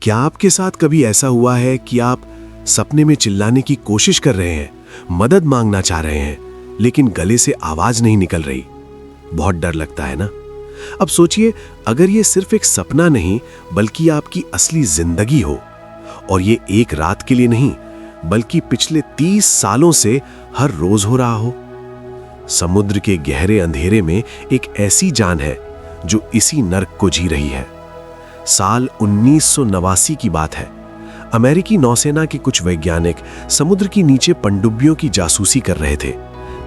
क्या आपके साथ कभी ऐसा हुआ है कि आप सपने में चिल्लाने की कोशिश कर रहे हैं, मदद मांगना चाह रहे हैं, लेकिन गले से आवाज नहीं निकल रही? बहुत डर लगता है ना? अब सोचिए, अगर ये सिर्फ एक सपना नहीं बल्कि आपकी असली जिंदगी हो, और ये एक रात के लिए नहीं बल्कि पिछले 30 सालों से हर रोज हो रहा हो। समुद्र के गहरे अंधेरे में एक ऐसी जान है जो इसी नर्क को जी रही है। साल 1989 की बात है। अमेरिकी नौसेना के कुछ वैज्ञानिक समुद्र की नीचे पनडुब्बियों की जासूसी कर रहे थे।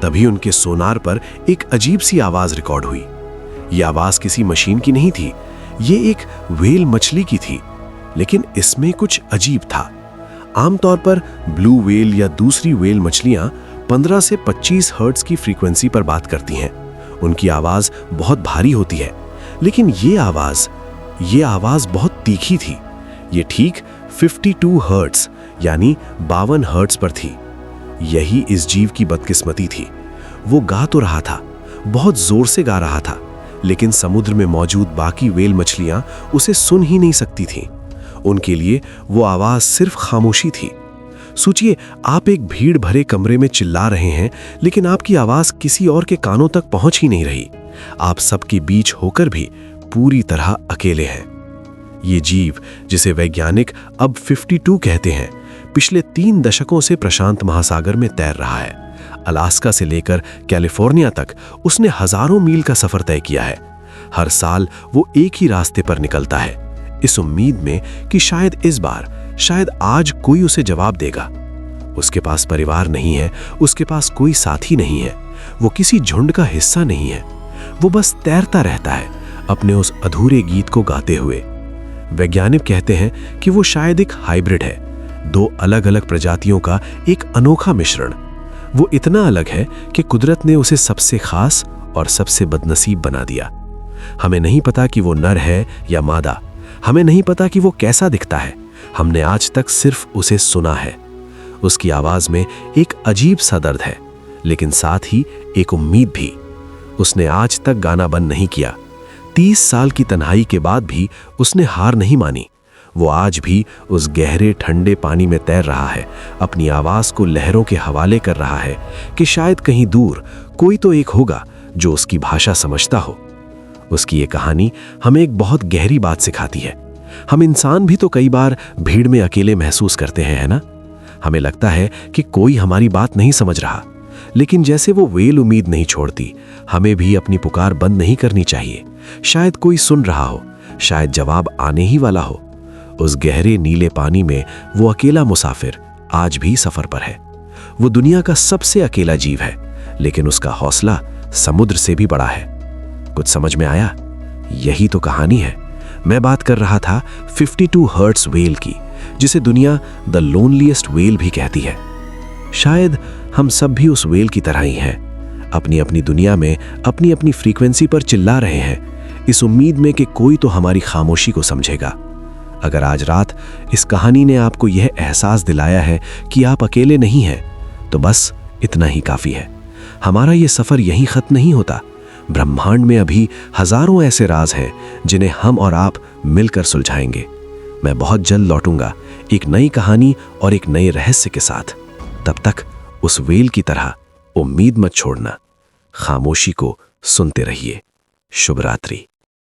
तभी उनके सोनार पर एक अजीब सी आवाज रिकॉर्ड हुई। यह आवाज किसी मशीन की नहीं थी, ये एक व्हेल मछली की थी। लेकिन इसमें कुछ अजीब था। आमतौर पर ब्लू व्हेल या दूसरी व्हेल मछलियां 15 से 25 हर्ट्ज की फ्रीक्वेंसी पर बात करती हैं। उनकी आवाज बहुत भारी होती है, लेकिन ये आवाज बहुत तीखी थी। ये ठीक 52 हर्ट्ज यानी 52 हर्ट्ज पर थी। यही इस जीव की बदकिस्मती थी। वो गा तो रहा था, बहुत जोर से गा रहा था, लेकिन समुद्र में मौजूद बाकी व्हेल मछलियां उसे सुन ही नहीं सकती थीं। उनके लिए वो आवाज सिर्फ खामोशी थी। सोचिए, आप एक भीड़ भरे कमरे में चिल्ला रहे हैं, लेकिन आपकी आवाज किसी और के कानों तक पहुंच ही नहीं रही। आप सबके बीच होकर भी पूरी तरह अकेले हैं। ये जीव, जिसे वैज्ञानिक अब 52 कहते हैं, पिछले 3 दशकों से प्रशांत महासागर में तैर रहा है। अलास्का से लेकर कैलिफोर्निया तक उसने हजारों मील का सफर तय किया है। हर साल वो एक ही रास्ते पर निकलता है, इस उम्मीद में कि शायद आज कोई उसे जवाब देगा। उसके पास परिवार नहीं है, उसके पास कोई साथी नहीं है, वो किसी झुंड का हिस्सा नहीं है। वो बस तैरता रहता है, अपने उस अधूरे गीत को गाते हुए। वैज्ञानिक कहते हैं कि वो शायद एक हाइब्रिड है, 2 अलग अलग प्रजातियों का एक अनोखा मिश्रण। वो इतना अलग है कि कुदरत ने उसे सबसे खास और सबसे बदनसीब बना दिया। हमें नहीं पता कि वो नर है या मादा, हमें नहीं पता कि वो कैसा दिखता है। हमने आज तक सिर्फ उसे सुना है। उसकी आवाज में एक अजीब सा दर्द है, लेकिन साथ ही एक उम्मीद भी। उसने आज तक गाना बंद नहीं किया। 30 साल की तन्हाई के बाद भी उसने हार नहीं मानी। वो आज भी उस गहरे ठंडे पानी में तैर रहा है, अपनी आवाज को लहरों के हवाले कर रहा है कि शायद कहीं दूर कोई तो एक होगा जो उसकी भाषा समझता हो। उसकी ये कहानी हमें एक बहुत गहरी बात सिखाती है। हम इंसान भी तो कई बार भीड़ में अकेले महसूस करते हैं, है ना? हमें लगता है कि कोई हमारी बात नहीं समझ रहा, लेकिन जैसे वो व्हेल उम्मीद नहीं छोड़ती, हमें भी अपनी पुकार बंद नहीं करनी चाहिए। शायद कोई सुन रहा हो, शायद जवाब आने ही वाला हो। उस गहरे नीले पानी में वो अकेला मुसाफिर आज भी सफर पर है। वो दुनिया का सबसे अकेला जीव है, लेकिन उसका हौसला समुद्र से भी बड़ा है। कुछ समझ में आया? यही तो कहानी है। मैं बात कर रहा था 52 हर्ट्ज व्हेल की, जिसे दुनिया द लोनलीएस्ट व्हेल भी कहती है। शायद हम सब भी उस व्हेल की तरह ही हैं, अपनी अपनी दुनिया में अपनी अपनी फ्रीक्वेंसी पर चिल्ला रहे हैं, इस उम्मीद में कि कोई तो हमारी खामोशी को समझेगा। अगर आज रात इस कहानी ने आपको यह एहसास दिलाया है कि आप अकेले नहीं हैं, तो बस इतना ही काफी है। हमारा ये सफर यहीं खत्म नहीं होता। ब्रह्मांड में अभी हजारों ऐसे राज हैं जिन्हें हम और आप मिलकर सुलझाएंगे। मैं बहुत जल्द लौटूंगा एक नई कहानी और एक नए रहस्य के साथ। तब तक उस व्हेल की तरह उम्मीद मत छोड़ना, खामोशी को सुनते रहिए। शुभ रात्रि।